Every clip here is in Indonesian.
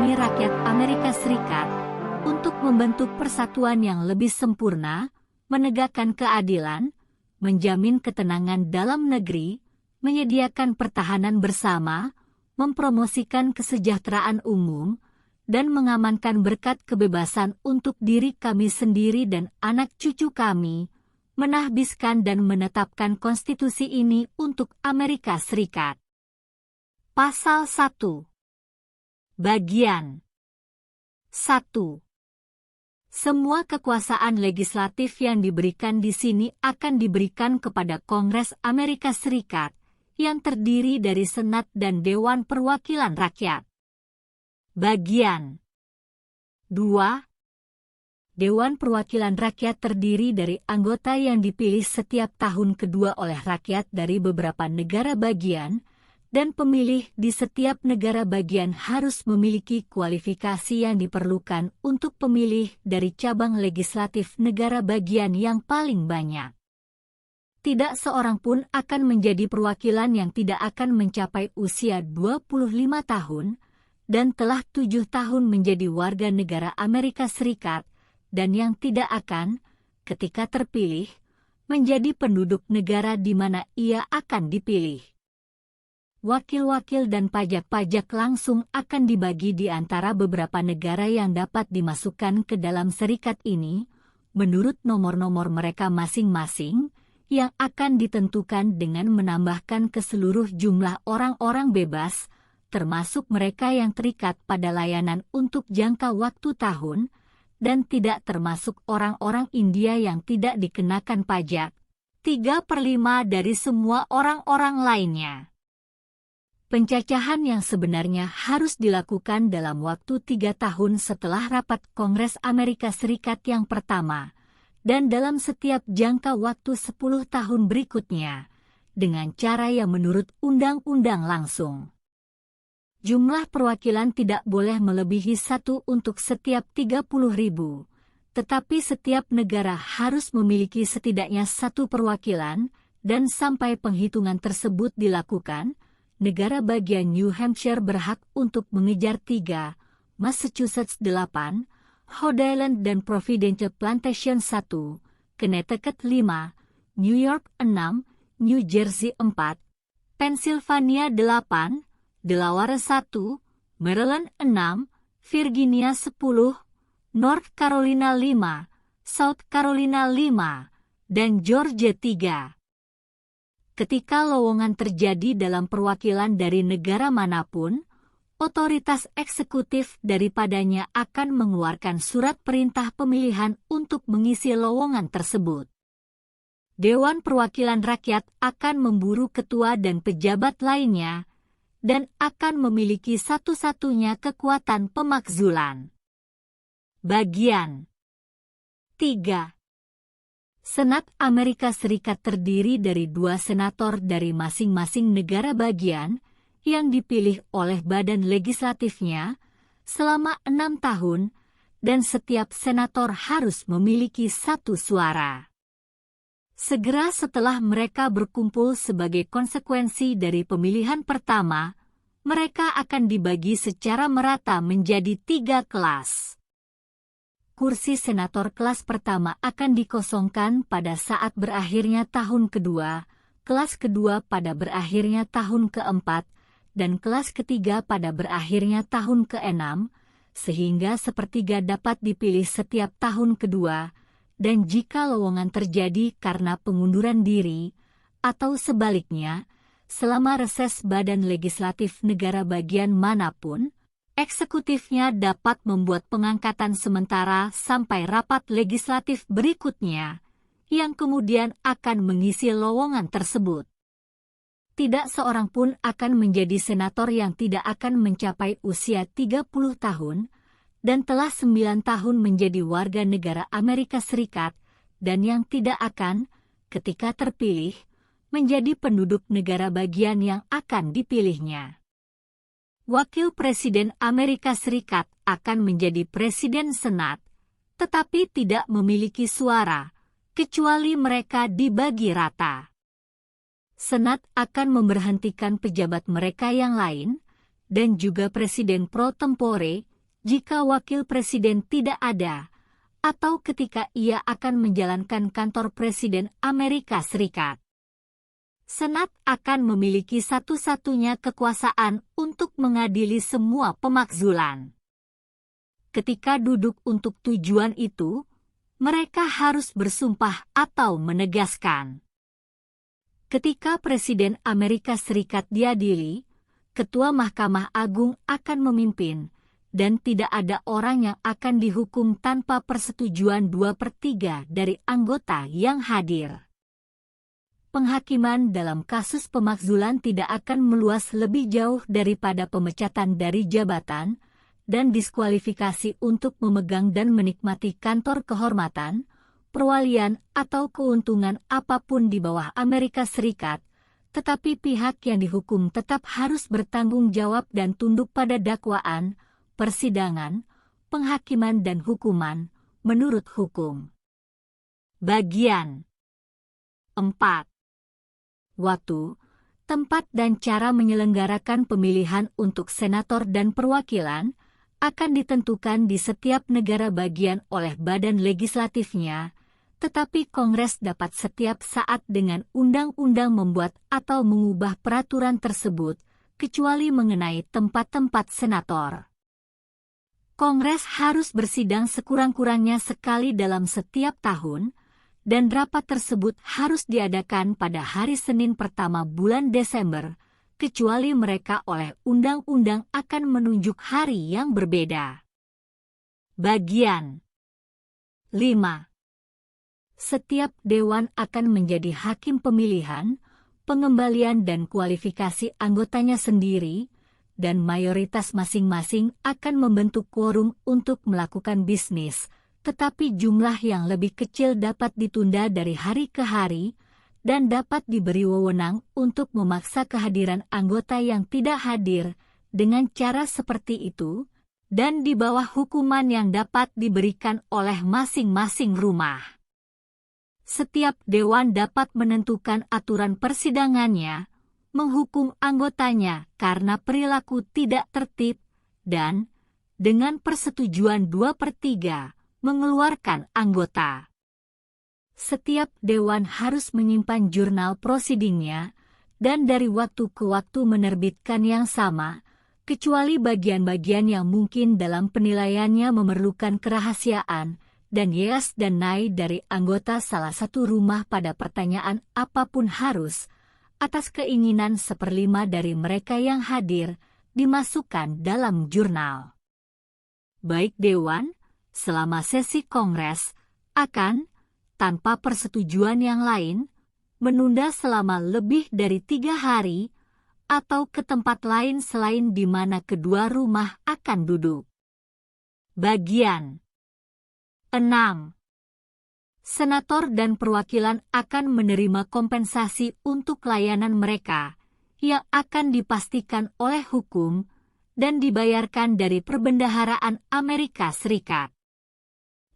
demi rakyat Amerika Serikat, untuk membentuk persatuan yang lebih sempurna, menegakkan keadilan, menjamin ketenangan dalam negeri, menyediakan pertahanan bersama, mempromosikan kesejahteraan umum, dan mengamankan berkat kebebasan untuk diri kami sendiri dan anak cucu kami, menahbiskan dan menetapkan konstitusi ini untuk Amerika Serikat. Pasal 1. Bagian 1. Semua kekuasaan legislatif yang diberikan di sini akan diberikan kepada Kongres Amerika Serikat, yang terdiri dari Senat dan Dewan Perwakilan Rakyat. Bagian 2. Dewan Perwakilan Rakyat terdiri dari anggota yang dipilih setiap tahun kedua oleh rakyat dari beberapa negara bagian, dan pemilih di setiap negara bagian harus memiliki kualifikasi yang diperlukan untuk pemilih dari cabang legislatif negara bagian yang paling banyak. Tidak seorang pun akan menjadi perwakilan yang tidak akan mencapai usia 25 tahun dan telah 7 tahun menjadi warga negara Amerika Serikat, dan yang tidak akan, ketika terpilih, menjadi penduduk negara di mana ia akan dipilih. Wakil-wakil dan pajak-pajak langsung akan dibagi di antara beberapa negara yang dapat dimasukkan ke dalam serikat ini, menurut nomor-nomor mereka masing-masing, yang akan ditentukan dengan menambahkan ke seluruh jumlah orang-orang bebas, termasuk mereka yang terikat pada layanan untuk jangka waktu tahun, dan tidak termasuk orang-orang India yang tidak dikenakan pajak, 3/5 dari semua orang-orang lainnya. Pencacahan yang sebenarnya harus dilakukan dalam waktu 3 tahun setelah rapat Kongres Amerika Serikat yang pertama, dan dalam setiap jangka waktu 10 tahun berikutnya, dengan cara yang menurut undang-undang langsung. Jumlah perwakilan tidak boleh melebihi 1 untuk setiap 30.000, tetapi setiap negara harus memiliki setidaknya 1 perwakilan, dan sampai penghitungan tersebut dilakukan, negara bagian New Hampshire berhak untuk mengejar 3, Massachusetts 8, Rhode Island dan Providential Plantation 1, Connecticut 5, New York 6, New Jersey 4, Pennsylvania 8, Delaware 1, Maryland 6, Virginia 10, North Carolina 5, South Carolina 5, dan Georgia 3. Ketika lowongan terjadi dalam perwakilan dari negara manapun, otoritas eksekutif daripadanya akan mengeluarkan surat perintah pemilihan untuk mengisi lowongan tersebut. Dewan Perwakilan Rakyat akan memburu ketua dan pejabat lainnya, dan akan memiliki satu-satunya kekuatan pemakzulan. Bagian 3. Senat Amerika Serikat terdiri dari 2 senator dari masing-masing negara bagian yang dipilih oleh badan legislatifnya selama 6 tahun, dan setiap senator harus memiliki 1 suara. Segera setelah mereka berkumpul sebagai konsekuensi dari pemilihan pertama, mereka akan dibagi secara merata menjadi 3 kelas. Kursi senator kelas pertama akan dikosongkan pada saat berakhirnya tahun kedua, kelas kedua pada berakhirnya tahun keempat, dan kelas ketiga pada berakhirnya tahun keenam, sehingga sepertiga dapat dipilih setiap tahun kedua, dan jika lowongan terjadi karena pengunduran diri, atau sebaliknya, selama reses badan legislatif negara bagian manapun, eksekutifnya dapat membuat pengangkatan sementara sampai rapat legislatif berikutnya, yang kemudian akan mengisi lowongan tersebut. Tidak seorang pun akan menjadi senator yang tidak akan mencapai usia 30 tahun, dan telah 9 tahun menjadi warga negara Amerika Serikat, dan yang tidak akan, ketika terpilih, menjadi penduduk negara bagian yang akan dipilihnya. Wakil Presiden Amerika Serikat akan menjadi Presiden Senat, tetapi tidak memiliki suara, kecuali mereka dibagi rata. Senat akan memberhentikan pejabat mereka yang lain, dan juga Presiden pro tempore, jika wakil presiden tidak ada, atau ketika ia akan menjalankan kantor Presiden Amerika Serikat. Senat akan memiliki satu-satunya kekuasaan untuk mengadili semua pemakzulan. Ketika duduk untuk tujuan itu, mereka harus bersumpah atau menegaskan. Ketika Presiden Amerika Serikat diadili, Ketua Mahkamah Agung akan memimpin, dan tidak ada orang yang akan dihukum tanpa persetujuan 2/3 dari anggota yang hadir. Penghakiman dalam kasus pemakzulan tidak akan meluas lebih jauh daripada pemecatan dari jabatan dan diskualifikasi untuk memegang dan menikmati kantor kehormatan, perwalian atau keuntungan apapun di bawah Amerika Serikat, tetapi pihak yang dihukum tetap harus bertanggung jawab dan tunduk pada dakwaan, persidangan, penghakiman dan hukuman, menurut hukum. Bagian 4. Waktu, tempat dan cara menyelenggarakan pemilihan untuk senator dan perwakilan akan ditentukan di setiap negara bagian oleh badan legislatifnya, tetapi Kongres dapat setiap saat dengan undang-undang membuat atau mengubah peraturan tersebut, kecuali mengenai tempat-tempat senator. Kongres harus bersidang sekurang-kurangnya sekali dalam setiap tahun, dan rapat tersebut harus diadakan pada hari Senin pertama bulan Desember, kecuali mereka oleh undang-undang akan menunjuk hari yang berbeda. Bagian 5. Setiap dewan akan menjadi hakim pemilihan, pengembalian dan kualifikasi anggotanya sendiri, dan mayoritas masing-masing akan membentuk quorum untuk melakukan bisnis, tetapi jumlah yang lebih kecil dapat ditunda dari hari ke hari, dan dapat diberi wewenang untuk memaksa kehadiran anggota yang tidak hadir dengan cara seperti itu, dan di bawah hukuman yang dapat diberikan oleh masing-masing rumah. Setiap dewan dapat menentukan aturan persidangannya, menghukum anggotanya karena perilaku tidak tertib, dan, dengan persetujuan 2/3, mengeluarkan anggota. Setiap dewan harus menyimpan jurnal prosidingnya, dan dari waktu ke waktu menerbitkan yang sama, kecuali bagian-bagian yang mungkin dalam penilaiannya memerlukan kerahasiaan, dan yes dan nay dari anggota salah satu rumah pada pertanyaan apapun harus, atas keinginan 1/5 dari mereka yang hadir, dimasukkan dalam jurnal. Baik dewan, selama sesi Kongres, akan, tanpa persetujuan yang lain, menunda selama lebih dari 3 hari, atau ke tempat lain selain di mana kedua rumah akan duduk. Bagian 6. Senator dan perwakilan akan menerima kompensasi untuk layanan mereka, yang akan dipastikan oleh hukum, dan dibayarkan dari perbendaharaan Amerika Serikat.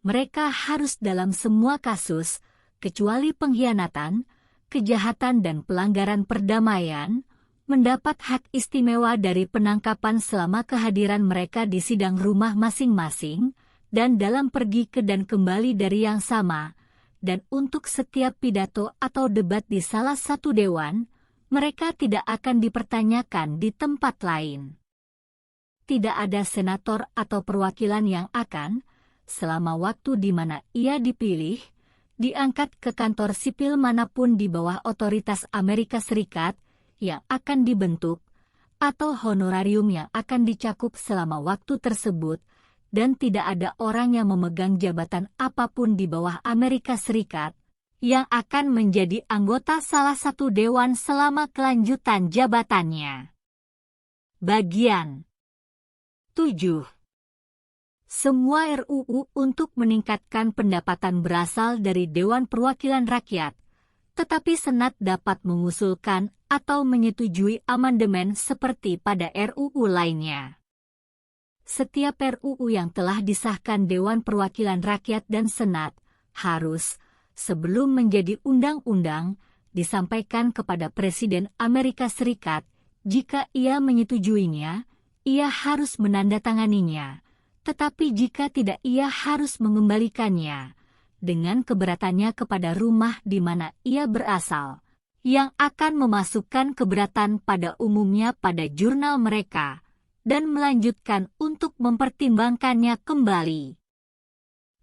Mereka harus dalam semua kasus, kecuali pengkhianatan, kejahatan dan pelanggaran perdamaian, mendapat hak istimewa dari penangkapan selama kehadiran mereka di sidang rumah masing-masing, dan dalam pergi ke dan kembali dari yang sama, dan untuk setiap pidato atau debat di salah satu dewan, mereka tidak akan dipertanyakan di tempat lain. Tidak ada senator atau perwakilan yang akan, selama waktu di mana ia dipilih, diangkat ke kantor sipil manapun di bawah otoritas Amerika Serikat yang akan dibentuk, atau honorarium yang akan dicakup selama waktu tersebut, dan tidak ada orang yang memegang jabatan apapun di bawah Amerika Serikat yang akan menjadi anggota salah satu dewan selama kelanjutan jabatannya. Bagian 7. Semua RUU untuk meningkatkan pendapatan berasal dari Dewan Perwakilan Rakyat, tetapi Senat dapat mengusulkan atau menyetujui amandemen seperti pada RUU lainnya. Setiap RUU yang telah disahkan Dewan Perwakilan Rakyat dan Senat harus, sebelum menjadi undang-undang, disampaikan kepada Presiden Amerika Serikat. Jika ia menyetujuinya, ia harus menandatanganinya, tetapi jika tidak ia harus mengembalikannya dengan keberatannya kepada rumah di mana ia berasal, yang akan memasukkan keberatan pada umumnya pada jurnal mereka, dan melanjutkan untuk mempertimbangkannya kembali.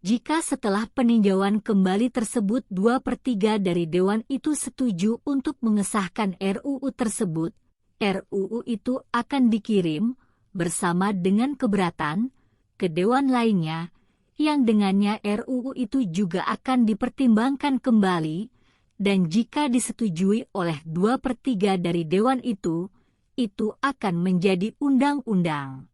Jika setelah peninjauan kembali tersebut 2/3 dari Dewan itu setuju untuk mengesahkan RUU tersebut, RUU itu akan dikirim, bersama dengan keberatan, ke Dewan lainnya, yang dengannya RUU itu juga akan dipertimbangkan kembali, dan jika disetujui oleh 2/3 dari Dewan itu akan menjadi undang-undang.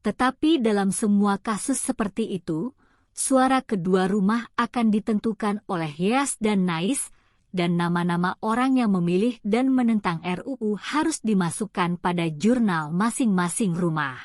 Tetapi dalam semua kasus seperti itu, suara kedua rumah akan ditentukan oleh Yes dan Nais, dan nama-nama orang yang memilih dan menentang RUU harus dimasukkan pada jurnal masing-masing rumah.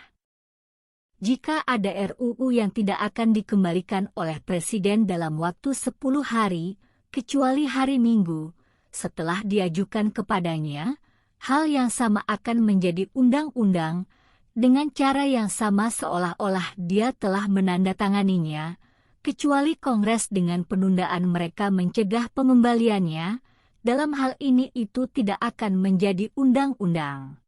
Jika ada RUU yang tidak akan dikembalikan oleh Presiden dalam waktu 10 hari, kecuali hari Minggu, setelah diajukan kepadanya, hal yang sama akan menjadi undang-undang, dengan cara yang sama seolah-olah dia telah menandatanganinya, kecuali Kongres dengan penundaan mereka mencegah pengembaliannya, dalam hal ini itu tidak akan menjadi undang-undang.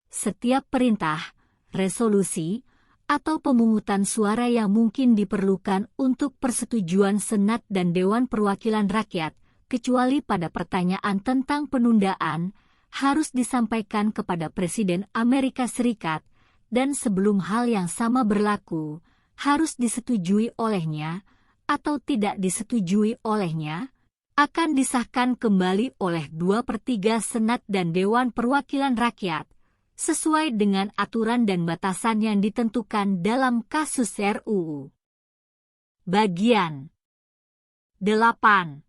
Setiap perintah, resolusi, atau pemungutan suara yang mungkin diperlukan untuk persetujuan Senat dan Dewan Perwakilan Rakyat, kecuali pada pertanyaan tentang penundaan, harus disampaikan kepada Presiden Amerika Serikat, dan sebelum hal yang sama berlaku, harus disetujui olehnya, atau tidak disetujui olehnya, akan disahkan kembali oleh 2/3 Senat dan Dewan Perwakilan Rakyat, sesuai dengan aturan dan batasan yang ditentukan dalam kasus RUU. Bagian 8.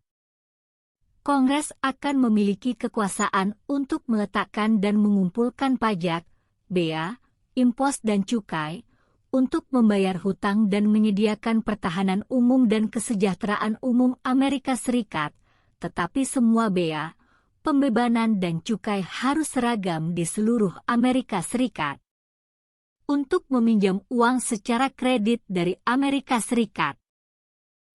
Kongres akan memiliki kekuasaan untuk meletakkan dan mengumpulkan pajak, bea, impos dan cukai, untuk membayar hutang dan menyediakan pertahanan umum dan kesejahteraan umum Amerika Serikat, tetapi semua bea, pembebanan dan cukai harus seragam di seluruh Amerika Serikat. Untuk meminjam uang secara kredit dari Amerika Serikat.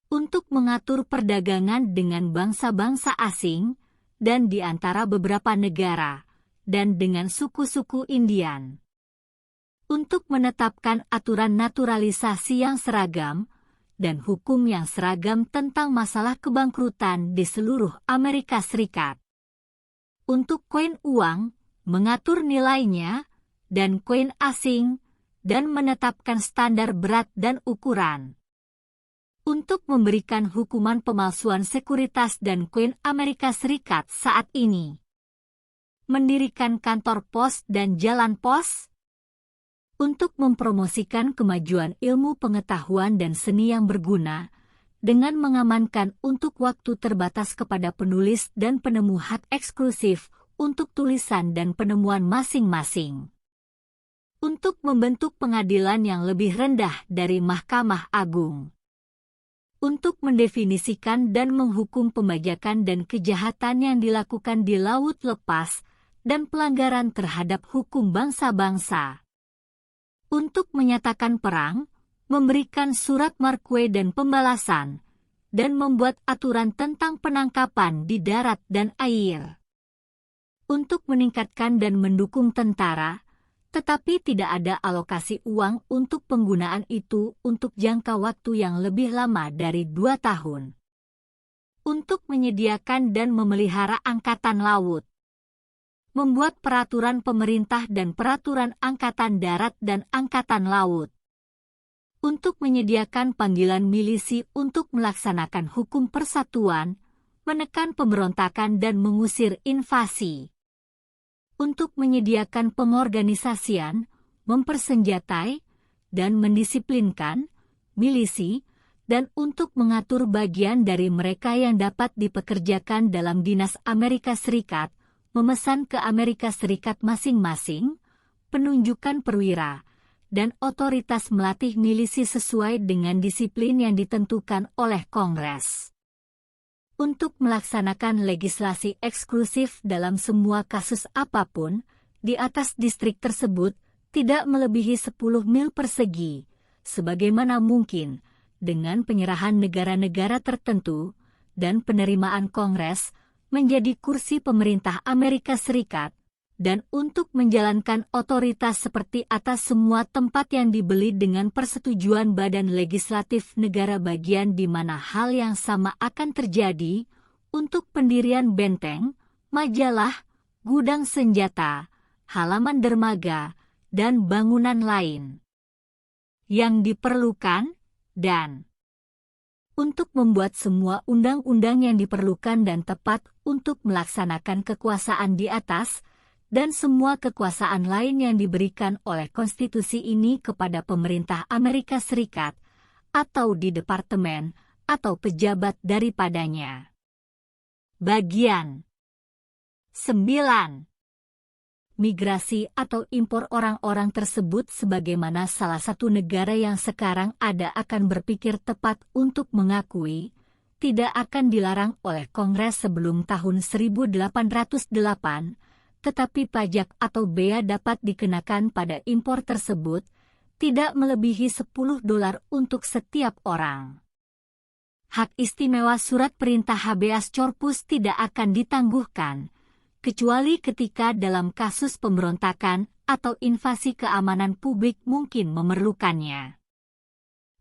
Untuk mengatur perdagangan dengan bangsa-bangsa asing, dan di antara beberapa negara, dan dengan suku-suku Indian. Untuk menetapkan aturan naturalisasi yang seragam, dan hukum yang seragam tentang masalah kebangkrutan di seluruh Amerika Serikat. Untuk koin uang, mengatur nilainya, dan koin asing, dan menetapkan standar berat dan ukuran. Untuk memberikan hukuman pemalsuan sekuritas dan koin Amerika Serikat saat ini. Mendirikan kantor pos dan jalan pos. Untuk mempromosikan kemajuan ilmu pengetahuan dan seni yang berguna, dengan mengamankan untuk waktu terbatas kepada penulis dan penemu hak eksklusif untuk tulisan dan penemuan masing-masing. Untuk membentuk pengadilan yang lebih rendah dari Mahkamah Agung. Untuk mendefinisikan dan menghukum pembajakan dan kejahatan yang dilakukan di laut lepas, dan pelanggaran terhadap hukum bangsa-bangsa. Untuk menyatakan perang, memberikan surat marque dan pembalasan, dan membuat aturan tentang penangkapan di darat dan air. Untuk meningkatkan dan mendukung tentara, tetapi tidak ada alokasi uang untuk penggunaan itu untuk jangka waktu yang lebih lama dari 2 tahun. Untuk menyediakan dan memelihara angkatan laut. Membuat peraturan pemerintah dan peraturan angkatan darat dan angkatan laut. Untuk menyediakan panggilan milisi untuk melaksanakan hukum persatuan, menekan pemberontakan dan mengusir invasi. Untuk menyediakan pengorganisasian, mempersenjatai, dan mendisiplinkan milisi, dan untuk mengatur bagian dari mereka yang dapat dipekerjakan dalam dinas Amerika Serikat, memesan ke Amerika Serikat masing-masing, penunjukan perwira, dan otoritas melatih milisi sesuai dengan disiplin yang ditentukan oleh Kongres. Untuk melaksanakan legislasi eksklusif dalam semua kasus apapun, di atas distrik tersebut, tidak melebihi 10 mil persegi, sebagaimana mungkin dengan penyerahan negara-negara tertentu dan penerimaan Kongres menjadi kursi pemerintah Amerika Serikat, dan untuk menjalankan otoritas seperti atas semua tempat yang dibeli dengan persetujuan badan legislatif negara bagian di mana hal yang sama akan terjadi untuk pendirian benteng, majalah, gudang senjata, halaman dermaga, dan bangunan lain yang diperlukan, dan untuk membuat semua undang-undang yang diperlukan dan tepat untuk melaksanakan kekuasaan di atas, dan semua kekuasaan lain yang diberikan oleh konstitusi ini kepada pemerintah Amerika Serikat, atau di departemen, atau pejabat daripadanya. Bagian 9. Migrasi atau impor orang-orang tersebut sebagaimana salah satu negara yang sekarang ada akan berpikir tepat untuk mengakui, tidak akan dilarang oleh Kongres sebelum tahun 1808, tetapi pajak atau bea dapat dikenakan pada impor tersebut, tidak melebihi $10 untuk setiap orang. Hak istimewa surat perintah habeas corpus tidak akan ditangguhkan, kecuali ketika dalam kasus pemberontakan atau invasi keamanan publik mungkin memerlukannya.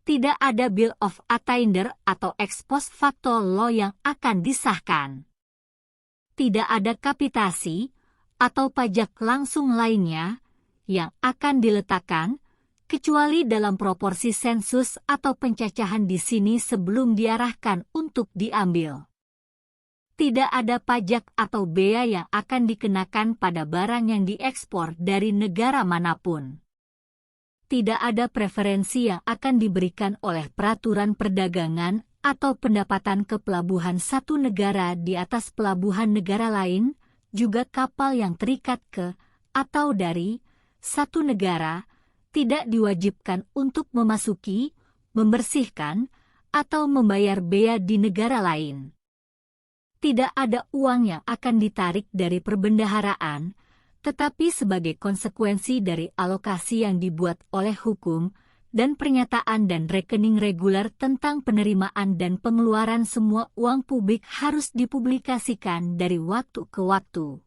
Tidak ada Bill of Attainder atau ex post facto law yang akan disahkan. Tidak ada kapitasi atau pajak langsung lainnya yang akan diletakkan, kecuali dalam proporsi sensus atau pencacahan di sini sebelum diarahkan untuk diambil. Tidak ada pajak atau bea yang akan dikenakan pada barang yang diekspor dari negara manapun. Tidak ada preferensi yang akan diberikan oleh peraturan perdagangan atau pendapatan ke pelabuhan satu negara di atas pelabuhan negara lain, juga kapal yang terikat ke atau dari satu negara, tidak diwajibkan untuk memasuki, membersihkan, atau membayar bea di negara lain. Tidak ada uang yang akan ditarik dari perbendaharaan, tetapi sebagai konsekuensi dari alokasi yang dibuat oleh hukum dan pernyataan dan rekening reguler tentang penerimaan dan pengeluaran semua uang publik harus dipublikasikan dari waktu ke waktu.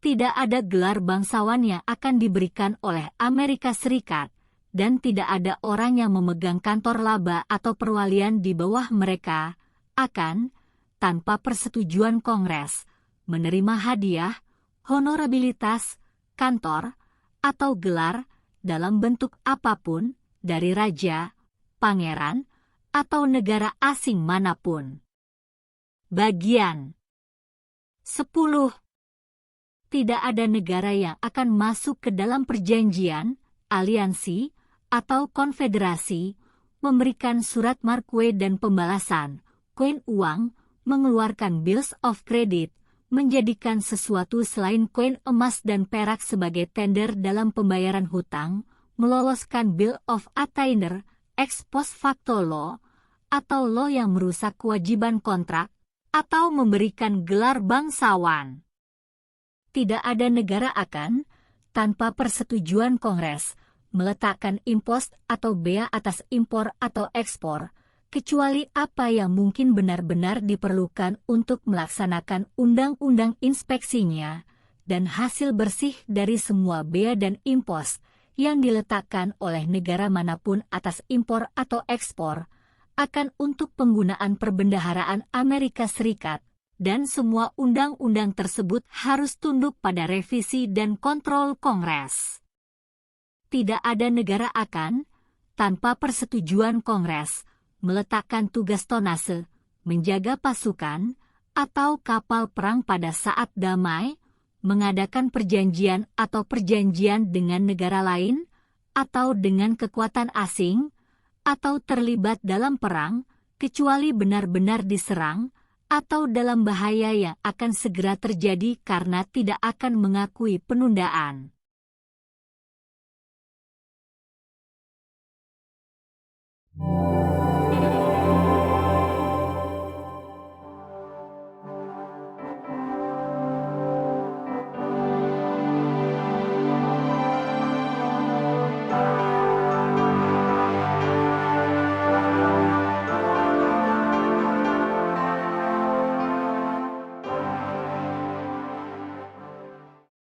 Tidak ada gelar bangsawan yang akan diberikan oleh Amerika Serikat, dan tidak ada orang yang memegang kantor laba atau perwalian di bawah mereka akan, tanpa persetujuan Kongres, menerima hadiah, honorabilitas, kantor, atau gelar dalam bentuk apapun dari raja, pangeran, atau negara asing manapun. Bagian 10. Tidak ada negara yang akan masuk ke dalam perjanjian, aliansi, atau konfederasi, memberikan surat marque dan pembalasan, koin uang, mengeluarkan bills of credit, menjadikan sesuatu selain koin emas dan perak sebagai tender dalam pembayaran hutang, meloloskan bill of attainder, ex post facto law, atau law yang merusak kewajiban kontrak, atau memberikan gelar bangsawan. Tidak ada negara akan, tanpa persetujuan Kongres, meletakkan impost atau bea atas impor atau ekspor, kecuali apa yang mungkin benar-benar diperlukan untuk melaksanakan undang-undang inspeksinya, dan hasil bersih dari semua bea dan impost yang diletakkan oleh negara manapun atas impor atau ekspor, akan untuk penggunaan perbendaharaan Amerika Serikat, dan semua undang-undang tersebut harus tunduk pada revisi dan kontrol Kongres. Tidak ada negara akan, tanpa persetujuan Kongres, meletakkan tugas tonnase, menjaga pasukan, atau kapal perang pada saat damai, mengadakan perjanjian atau perjanjian dengan negara lain, atau dengan kekuatan asing, atau terlibat dalam perang, kecuali benar-benar diserang, atau dalam bahaya yang akan segera terjadi karena tidak akan mengakui penundaan.